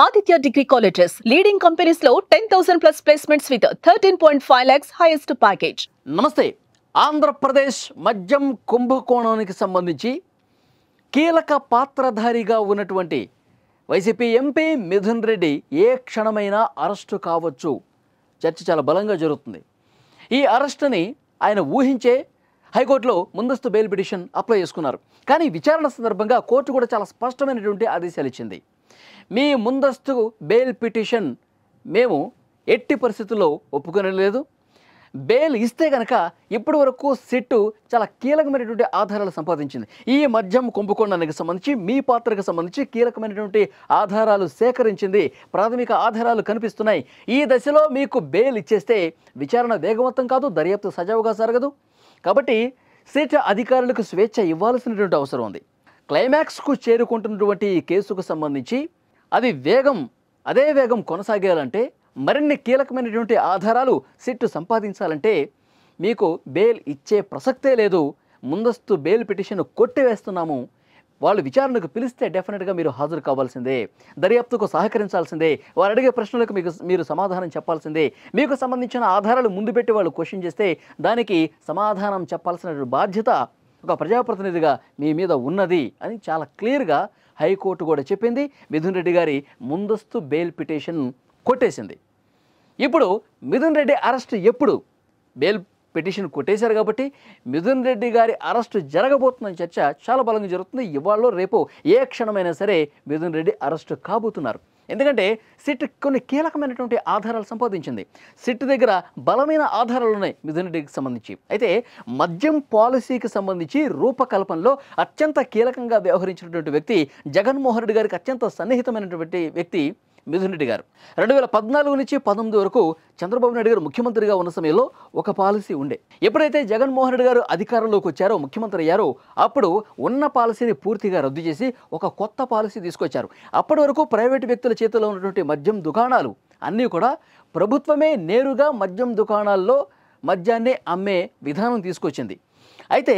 Aditya Degree Colleges, leading companies లో 10,000 plus placements with 13.5 lakhs highest package. నమస్తే. ఆంధ్రప్రదేశ్ మద్యం కుంభకోణానికి సంబంధించి కీలక పాత్రధారిగా ఉన్నటువంటి వైసీపీ ఎంపీ మిథున్ రెడ్డి ఏ క్షణమైనా అరెస్టు కావచ్చు. చర్చ చాలా బలంగా జరుగుతుంది. ఈ అరెస్టుని ఆయన ఊహించే హైకోర్టులో ముందస్తు బెయిల్ పిటిషన్ అప్లై చేసుకున్నారు. కానీ విచారణ సందర్భంగా కోర్టు కూడా చాలా స్పష్టమైనటువంటి ఆదేశాలు ఇచ్చింది. మీ ముందస్తు బెయిల్ పిటిషన్ మేము ఎట్టి పరిస్థితుల్లో ఒప్పుకొనలేదు. బెయిల్ ఇస్తే కనుక ఇప్పటి వరకు సిట్టు చాలా కీలకమైనటువంటి ఆధారాలు సంపాదించింది. ఈ మద్యం కుంభకోణానికి సంబంధించి మీ పాత్రకు సంబంధించి కీలకమైనటువంటి ఆధారాలు సేకరించింది. ప్రాథమిక ఆధారాలు కనిపిస్తున్నాయి. ఈ దశలో మీకు బెయిల్ ఇచ్చేస్తే విచారణ వేగవంతం కాదు, దర్యాప్తు సజావుగా జరగదు. కాబట్టి సిట్ అధికారులకు స్వేచ్ఛ ఇవ్వాల్సినటువంటి అవసరం ఉంది. క్లైమాక్స్కు చేరుకుంటున్నటువంటి ఈ కేసుకు సంబంధించి అదే వేగం కొనసాగాలంటే, మరిన్ని కీలకమైనటువంటి ఆధారాలు సిట్టు సంపాదించాలంటే మీకు బెయిల్ ఇచ్చే ప్రసక్తే లేదు. ముందస్తు బెయిల్ పిటిషన్ కొట్టివేస్తున్నాము. వాళ్ళు విచారణకు పిలిస్తే డెఫినెట్గా మీరు హాజరు కావాల్సిందే, దర్యాప్తుకు సహకరించాల్సిందే, వారు అడిగే ప్రశ్నలకు మీరు సమాధానం చెప్పాల్సిందే. మీకు సంబంధించిన ఆధారాలు ముందు పెట్టి వాళ్ళు క్వశ్చన్ చేస్తే దానికి సమాధానం చెప్పాల్సిన బాధ్యత ఒక ప్రజాప్రతినిధిగా మీ మీద ఉన్నది అని చాలా క్లియర్గా హైకోర్టు కూడా చెప్పింది. మిథున్ రెడ్డి గారి ముందస్తు బెయిల్ పిటిషన్ కొట్టేసింది. ఇప్పుడు మిథున్ రెడ్డి అరెస్ట్ ఎప్పుడు? బెయిల్ పిటిషన్ కొట్టేశారు కాబట్టి మిథున్ రెడ్డి గారి అరెస్టు జరగబోతుందని చర్చ చాలా బలంగా జరుగుతుంది. ఇవాళ రేపు ఏ క్షణమైనా సరే మిథున్ రెడ్డి అరెస్టు కాబోతున్నారు. ఎందుకంటే సిట్ కొన్ని కీలకమైనటువంటి ఆధారాలు సంపాదించింది. సిట్ దగ్గర బలమైన ఆధారాలు ఉన్నాయి మిథున్ రెడ్డికి సంబంధించి. అయితే మద్యం పాలసీకి సంబంధించి రూపకల్పనలో అత్యంత కీలకంగా వ్యవహరించినటువంటి వ్యక్తి జగన్మోహన్ రెడ్డి గారికి అత్యంత సన్నిహితమైనటువంటి వ్యక్తి మిథున్ రెడ్డి గారు. 2014 నుంచి 2019 వరకు చంద్రబాబు నాయుడు గారు ముఖ్యమంత్రిగా ఉన్న సమయంలో ఒక పాలసీ ఉండే. ఎప్పుడైతే జగన్మోహన్ రెడ్డి గారు అధికారంలోకి వచ్చారో, ముఖ్యమంత్రి అయ్యారో, అప్పుడు ఉన్న పాలసీని పూర్తిగా రద్దు చేసి ఒక కొత్త పాలసీ తీసుకొచ్చారు. అప్పటి వరకు ప్రైవేటు వ్యక్తుల చేతిలో ఉన్నటువంటి మద్యం దుకాణాలు అన్నీ కూడా ప్రభుత్వమే నేరుగా మద్యం దుకాణాల్లో మద్యాన్ని అమ్మే విధానం తీసుకొచ్చింది. అయితే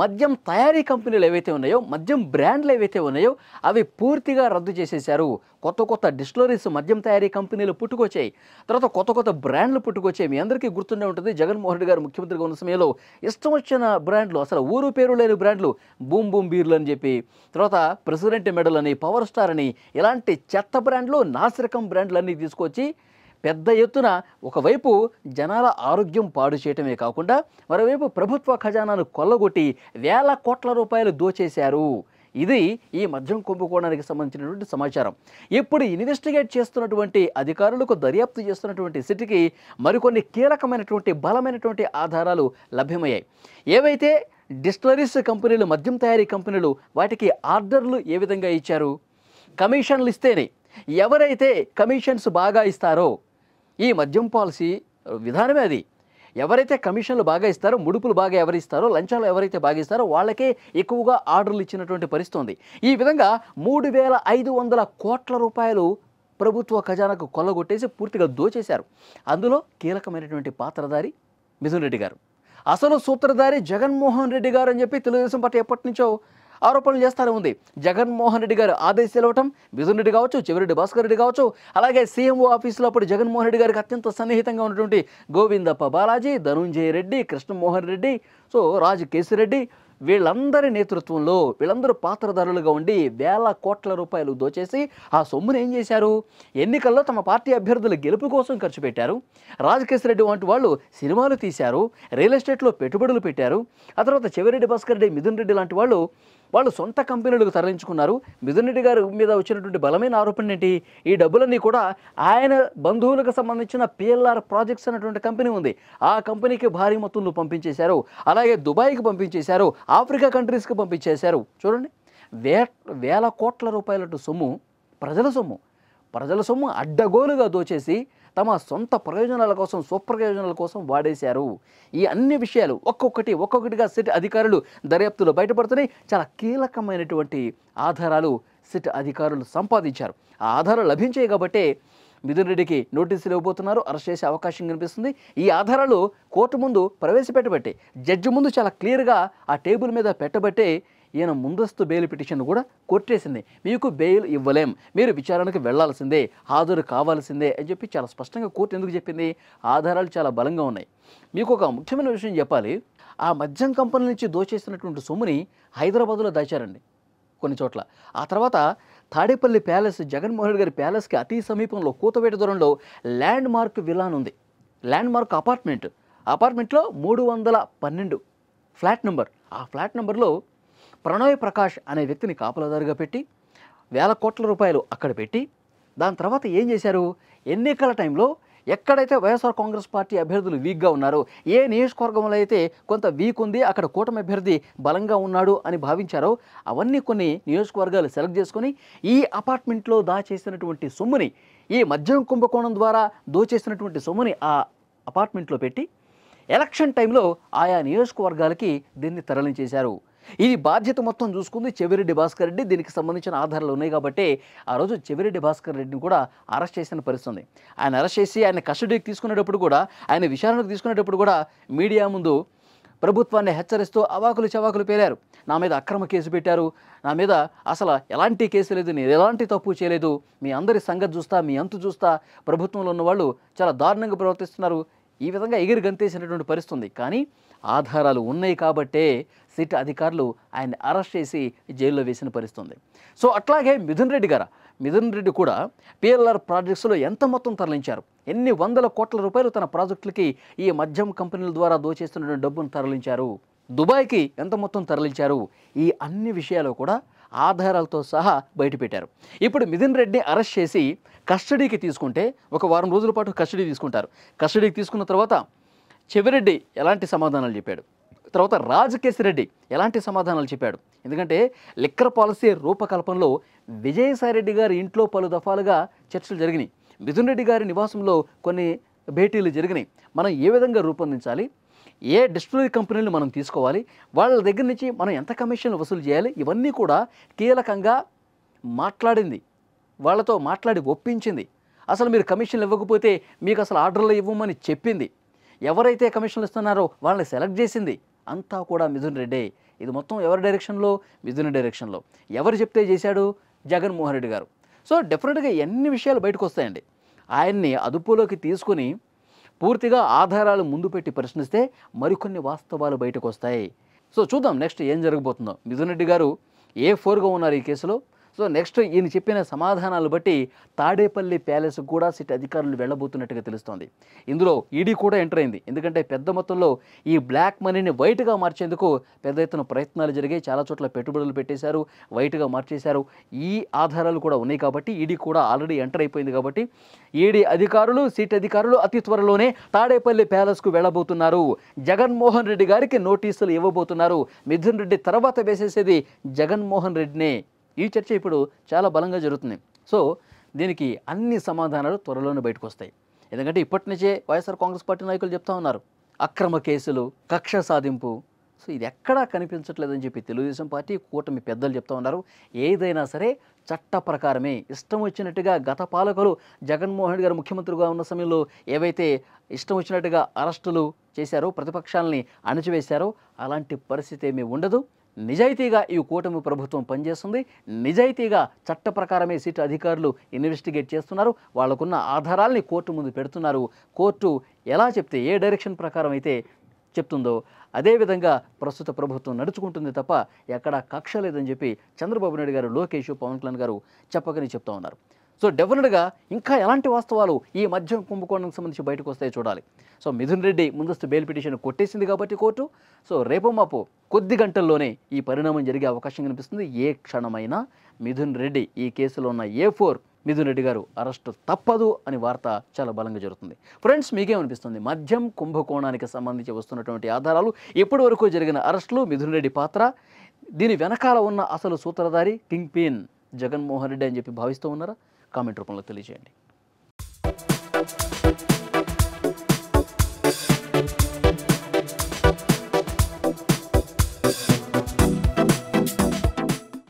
మద్యం తయారీ కంపెనీలు ఏవైతే ఉన్నాయో, మద్యం బ్రాండ్లు ఏవైతే ఉన్నాయో అవి పూర్తిగా రద్దు చేసేశారు. కొత్త డిస్టిలరీస్, మద్యం తయారీ కంపెనీలు పుట్టుకొచ్చాయి. తర్వాత కొత్త బ్రాండ్లు పుట్టుకొచ్చాయి. మీ అందరికీ గుర్తుండే ఉంటుంది, జగన్మోహన్ రెడ్డి గారు ముఖ్యమంత్రిగా ఉన్న సమయంలో ఇష్టం వచ్చిన బ్రాండ్లు, అసలు ఊరు పేరు లేని బ్రాండ్లు, బూమ్ బూమ్ బీర్లు అని చెప్పి, తర్వాత ప్రెసిడెంట్ మెడల్ అని, పవర్ స్టార్ అని, ఇలాంటి చెత్త బ్రాండ్లు, నాసిరకం బ్రాండ్లు అన్నీ తీసుకొచ్చి పెద్ద ఎత్తున ఒకవైపు జనాల ఆరోగ్యం పాడు చేయటమే కాకుండా మరోవైపు ప్రభుత్వ ఖజానాను కొల్లగొట్టి వేల కోట్ల రూపాయలు దోచేశారు. ఇది ఈ మద్యం కుంభకోణానికి సంబంధించినటువంటి సమాచారం. ఇప్పుడు ఇన్వెస్టిగేట్ చేస్తున్నటువంటి అధికారులకు, దర్యాప్తు చేస్తున్నటువంటి సిట్కి మరికొన్ని కీలకమైనటువంటి బలమైనటువంటి ఆధారాలు లభ్యమయ్యాయి. ఏవైతే డిస్టిలరీస్ కంపెనీలు, మద్యం తయారీ కంపెనీలు, వాటికి ఆర్డర్లు ఏ విధంగా ఇచ్చారు? కమిషన్లు ఇస్తేనే. ఎవరైతే కమిషన్స్ బాగా ఇస్తారో, ఈ మద్యం పాలసీ విధానమే అది. ఎవరైతే కమిషన్లు బాగా ఇస్తారో, ముడుపులు బాగా ఎవరిస్తారో, లంచాలు ఎవరైతే బాగా ఇస్తారో వాళ్ళకే ఎక్కువగా ఆర్డర్లు ఇచ్చినటువంటి పరిస్థితి ఉంది. ఈ విధంగా 3,500 కోట్ల రూపాయలు ప్రభుత్వ ఖజానాకు కొల్లగొట్టేసి పూర్తిగా దోచేశారు. అందులో కీలకమైనటువంటి పాత్రధారి మిథున్ రెడ్డి గారు. అసలు సూత్రధారి జగన్మోహన్ రెడ్డి గారు అని చెప్పి తెలుగుదేశం పార్టీ ఎప్పటి నుంచో ఆరోపణలు చేస్తూనే ఉంది. జగన్మోహన్ రెడ్డి గారు ఆదేశాలు ఇవ్వటం, మిథున్ రెడ్డి కావచ్చు, చెవిరెడ్డి భాస్కర్ రెడ్డి కావచ్చు, అలాగే సీఎంఓ ఆఫీసులో అప్పుడు జగన్మోహన్ రెడ్డి గారికి అత్యంత సన్నిహితంగా ఉన్నటువంటి గోవిందప్ప బాలాజీ, ధనుంజయ రెడ్డి, కృష్ణమోహన్ రెడ్డి, రాజు కేసిరెడ్డి, వీళ్ళందరి నేతృత్వంలో వీళ్ళందరూ పాత్రధారులుగా ఉండి వేల కోట్ల రూపాయలు దోచేసి ఆ సొమ్మును ఏం చేశారు? ఎన్నికల్లో తమ పార్టీ అభ్యర్థుల గెలుపు కోసం ఖర్చు పెట్టారు. రాజకేశ్వరరెడ్డి వంటి వాళ్ళు సినిమాలు తీశారు, రియల్ ఎస్టేట్లో పెట్టుబడులు పెట్టారు. ఆ తర్వాత చెవిరెడ్డి భాస్కర్ రెడ్డి, మిథున్ రెడ్డి లాంటి వాళ్ళు సొంత కంపెనీలకు తరలించుకున్నారు. మిథున్ రెడ్డి గారి మీద వచ్చినటువంటి బలమైన ఆరోపణ ఏంటి? ఈ డబ్బులన్నీ కూడా ఆయన బంధువులకు సంబంధించిన PLR ప్రాజెక్ట్స్ అనేటువంటి కంపెనీ ఉంది, ఆ కంపెనీకి భారీ మొత్తంలో పంపించేశారు. అలాగే దుబాయ్కి పంపించేశారు, ఆఫ్రికా కంట్రీస్కి పంపించేశారు. చూడండి, వేల కోట్ల రూపాయల సొమ్ము, ప్రజల సొమ్ము అడ్డగోలుగా దోచేసి తమ సొంత ప్రయోజనాల కోసం, స్వప్రయోజనాల కోసం వాడేశారు. ఈ అన్ని విషయాలు ఒక్కొక్కటిగా సిట్ అధికారులు దర్యాప్తులో బయటపడుతున్నాయి. చాలా కీలకమైనటువంటి ఆధారాలు సిట్ అధికారులు సంపాదించారు. ఆ ఆధారాలు లభించాయి కాబట్టే మిథున్ రెడ్డికి నోటీసులు ఇవ్వబోతున్నారు, అరెస్ట్ చేసే అవకాశం కనిపిస్తుంది. ఈ ఆధారాలు కోర్టు ముందు ప్రవేశపెట్టబట్టే, జడ్జి ముందు చాలా క్లియర్గా ఆ టేబుల్ మీద పెట్టబట్టే ఈయన ముందస్తు బెయిల్ పిటిషన్ కూడా కొట్టేసింది. మీకు బెయిల్ ఇవ్వలేం, మీరు విచారణకు వెళ్లాల్సిందే, హాజరు కావాల్సిందే అని చెప్పి చాలా స్పష్టంగా కోర్టు ఎందుకు చెప్పింది? ఆధారాలు చాలా బలంగా ఉన్నాయి. మీకు ఒక ముఖ్యమైన విషయం చెప్పాలి. ఆ మద్యం కంపెనీ నుంచి దోచేసినటువంటి సొమ్ముని హైదరాబాద్లో దాచారండి కొన్ని చోట్ల. ఆ తర్వాత తాడేపల్లి ప్యాలెస్, జగన్మోహన్ రెడ్డి గారి ప్యాలెస్కి అతి సమీపంలో కూతవేట దూరంలో ల్యాండ్ మార్క్ విలాన్ ఉంది. ల్యాండ్ మార్క్ అపార్ట్మెంట్లో 312 ఫ్లాట్ నెంబర్. ఆ ఫ్లాట్ నెంబర్లో ప్రణయ్ ప్రకాష్ అనే వ్యక్తిని కాపలాదారుగా పెట్టి వేల కోట్ల రూపాయలు అక్కడ పెట్టి, దాని తర్వాత ఏం చేశారు? ఎన్నికల టైంలో ఎక్కడైతే వైఎస్ఆర్ కాంగ్రెస్ పార్టీ అభ్యర్థులు వీక్గా ఉన్నారో, ఏ నియోజకవర్గంలో అయితే కొంత వీక్ ఉంది, అక్కడ కూటమి అభ్యర్థి బలంగా ఉన్నాడు అని భావించారో అవన్నీ కొన్ని నియోజకవర్గాలు సెలెక్ట్ చేసుకొని ఈ అపార్ట్మెంట్లో దాచేసినటువంటి సొమ్ముని, ఈ మద్యం కుంభకోణం ద్వారా దోచేసినటువంటి సొమ్ముని ఆ అపార్ట్మెంట్లో పెట్టి ఎలక్షన్ టైంలో ఆయా నియోజకవర్గాలకి దీన్ని తరలించేశారు. ఈ బాధ్యత మొత్తం చూసుకుంది చెవిరెడ్డి భాస్కర్ రెడ్డి. దీనికి సంబంధించిన ఆధారాలు ఉన్నాయి కాబట్టి ఆ రోజు చెవిరెడ్డి భాస్కర్ రెడ్డిని కూడా అరెస్ట్ చేసిన పరిస్థితి. ఆయన అరెస్ట్ చేసి ఆయన కస్టడీకి తీసుకునేటప్పుడు కూడా, ఆయన విచారణకు తీసుకునేటప్పుడు కూడా మీడియా ముందు ప్రభుత్వాన్ని హెచ్చరిస్తూ అవాకులు చవాకులు పేలారు. నా మీద అక్రమ కేసు పెట్టారు, నా మీద అసలు ఎలాంటి కేసు లేదు, నేను ఎలాంటి తప్పు చేయలేదు, మీ అందరి సంగతి చూస్తా, మీ అంతు చూస్తా, ప్రభుత్వంలో ఉన్న వాళ్ళు చాలా దారుణంగా ప్రవర్తిస్తున్నారు, ఈ విధంగా ఎగిరి గంతేసినటువంటి పరిస్థితి. కానీ ఆధారాలు ఉన్నాయి కాబట్టే సిట్ అధికారులు ఆయన్ని అరెస్ట్ చేసి జైల్లో వేసిన పరిస్థితి. సో అట్లాగే మిథున్ రెడ్డి కూడా పిఎల్ఆర్ ప్రాజెక్ట్స్లో ఎంత మొత్తం తరలించారు, ఎన్ని వందల కోట్ల రూపాయలు తన ప్రాజెక్టులకి ఈ మద్యం కంపెనీల ద్వారా దోచేస్తున్న డబ్బును తరలించారు, దుబాయ్కి ఎంత మొత్తం తరలించారు, ఈ అన్ని విషయాలు కూడా ఆధారాలతో సహా బయటపెట్టారు. ఇప్పుడు మిథున్ రెడ్డిని అరెస్ట్ చేసి కస్టడీకి తీసుకుంటే ఒక వారం రోజుల పాటు కస్టడీ తీసుకుంటారు. కస్టడీకి తీసుకున్న తర్వాత చెవిరెడ్డి ఎలాంటి సమాధానాలు చెప్పాడు, తర్వాత రాజకేశిరెడ్డి ఎలాంటి సమాధానాలు చెప్పాడు. ఎందుకంటే లిక్కర్ పాలసీ రూపకల్పనలో విజయసాయిరెడ్డి గారి ఇంట్లో పలు దఫాలుగా చర్చలు జరిగినాయి. మిథున్ రెడ్డి గారి నివాసంలో కొన్ని భేటీలు జరిగినాయి. మనం ఏ విధంగా రూపొందించాలి, ఏ డిస్టిలరీ కంపెనీలు మనం తీసుకోవాలి, వాళ్ళ దగ్గర నుంచి మనం ఎంత కమిషన్లు వసూలు చేయాలి, ఇవన్నీ కూడా కీలకంగా మాట్లాడింది, వాళ్ళతో మాట్లాడి ఒప్పించింది. అసలు మీరు కమిషన్లు ఇవ్వకపోతే మీకు అసలు ఆర్డర్లు ఇవ్వమని చెప్పింది, ఎవరైతే కమిషన్లు ఇస్తున్నారో వాళ్ళని సెలెక్ట్ చేసింది అంతా కూడా మిథున్ రెడ్డే. ఇది మొత్తం ఎవరి డైరెక్షన్లో? మిథున్ డైరెక్షన్లో. ఎవరు చెప్తే చేశాడు? జగన్మోహన్ రెడ్డి గారు. సో డెఫినెట్గా ఎన్ని విషయాలు బయటకు వస్తాయండి. ఆయన్ని అదుపులోకి తీసుకుని పూర్తిగా ఆధారాలు ముందు పెట్టి ప్రశ్నిస్తే మరికొన్ని వాస్తవాలు బయటకు వస్తాయి. సో చూద్దాం నెక్స్ట్ ఏం జరగబోతుందో. మిథున్ రెడ్డి గారు A4గా ఉన్నారు ఈ కేసులో. సో నెక్స్ట్ ఈయన చెప్పిన సమాధానాలు బట్టి తాడేపల్లి ప్యాలెస్ కూడా సిట్ అధికారులు వెళ్ళబోతున్నట్టుగా తెలుస్తోంది. ఇందులో ఈడీ కూడా ఎంటర్ అయింది. ఎందుకంటే పెద్ద మొత్తంలో ఈ బ్లాక్ మనీని వైట్గా మార్చేందుకు పెద్ద ఎత్తున ప్రయత్నాలు జరిగాయి. చాలా చోట్ల పెట్టుబడులు పెట్టేశారు, వైట్గా మార్చేశారు. ఈ ఆధారాలు కూడా ఉన్నాయి కాబట్టి ఈడీ కూడా ఆల్రెడీ ఎంటర్ అయిపోయింది కాబట్టి ఈడీ అధికారులు, సిట్ అధికారులు అతి త్వరలోనే తాడేపల్లి ప్యాలెస్కు వెళ్ళబోతున్నారు. జగన్మోహన్ రెడ్డి గారికి నోటీసులు ఇవ్వబోతున్నారు. మిథున్ రెడ్డి తర్వాత వేసేసేది జగన్మోహన్ రెడ్డినే. ఈ చర్చ ఇప్పుడు చాలా బలంగా జరుగుతుంది. సో దీనికి అన్ని సమాధానాలు త్వరలోనే బయటకు వస్తాయి. ఎందుకంటే ఇప్పటి నుంచే వైఎస్ఆర్ కాంగ్రెస్ పార్టీ నాయకులు చెప్తా ఉన్నారు, అక్రమ కేసులు, కక్ష సాధింపు. సో ఇది ఎక్కడా కనిపించట్లేదని చెప్పి తెలుగుదేశం పార్టీ, కూటమి పెద్దలు చెప్తా ఉన్నారు. ఏదైనా సరే చట్ట ప్రకారమే, ఇష్టం వచ్చినట్టుగా గత పాలకులు జగన్మోహన్ రెడ్డి గారు ముఖ్యమంత్రిగా ఉన్న సమయంలో ఏవైతే ఇష్టం వచ్చినట్టుగా అరెస్టులు చేశారో, ప్రతిపక్షాలని అణచివేశారో అలాంటి పరిస్థితి ఏమీ ఉండదు. నిజాయితీగా ఈ కూటమి ప్రభుత్వం పనిచేస్తుంది. నిజాయితీగా చట్ట ప్రకారమే సిట్ అధికారులు ఇన్వెస్టిగేట్ చేస్తున్నారు. వాళ్ళకున్న ఆధారాల్ని కోర్టు ముందు పెడుతున్నారు. కోర్టు ఎలా చెప్తే, ఏ డైరెక్షన్ ప్రకారం అయితే చెప్తుందో అదేవిధంగా ప్రస్తుత ప్రభుత్వం నడుచుకుంటుంది తప్ప ఎక్కడా కక్ష లేదని చెప్పి చంద్రబాబు నాయుడు గారు, లోకేష్, పవన్ కళ్యాణ్ గారు చెప్పకని చెప్తా ఉన్నారు. సో డెఫినెట్గా ఇంకా ఎలాంటి వాస్తవాలు ఈ మద్యం కుంభకోణానికి సంబంధించి బయటకు వస్తాయో చూడాలి. సో మిథున్ రెడ్డి ముందస్తు బెయిల్ పిటిషన్ కొట్టేసింది కాబట్టి కోర్టు, సో రేపు మాపు కొద్ది గంటల్లోనే ఈ పరిణామం జరిగే అవకాశం కనిపిస్తుంది. ఏ క్షణమైనా మిథున్ రెడ్డి, ఈ కేసులో ఉన్న A4 మిథున్ రెడ్డి గారు అరెస్టు తప్పదు అని వార్త చాలా బలంగా జరుగుతుంది. ఫ్రెండ్స్, మీకేమనిపిస్తుంది? మద్యం కుంభకోణానికి సంబంధించి వస్తున్నటువంటి ఆధారాలు, ఇప్పటి వరకు జరిగిన అరెస్టులు, మిథున్ రెడ్డి పాత్ర, దీని వెనకాల ఉన్న అసలు సూత్రధారి కింగ్ పిన్ జగన్మోహన్ రెడ్డి అని చెప్పి భావిస్తూ ఉన్నారా? కామెంట్ రూపంలో తెలియజేయండి.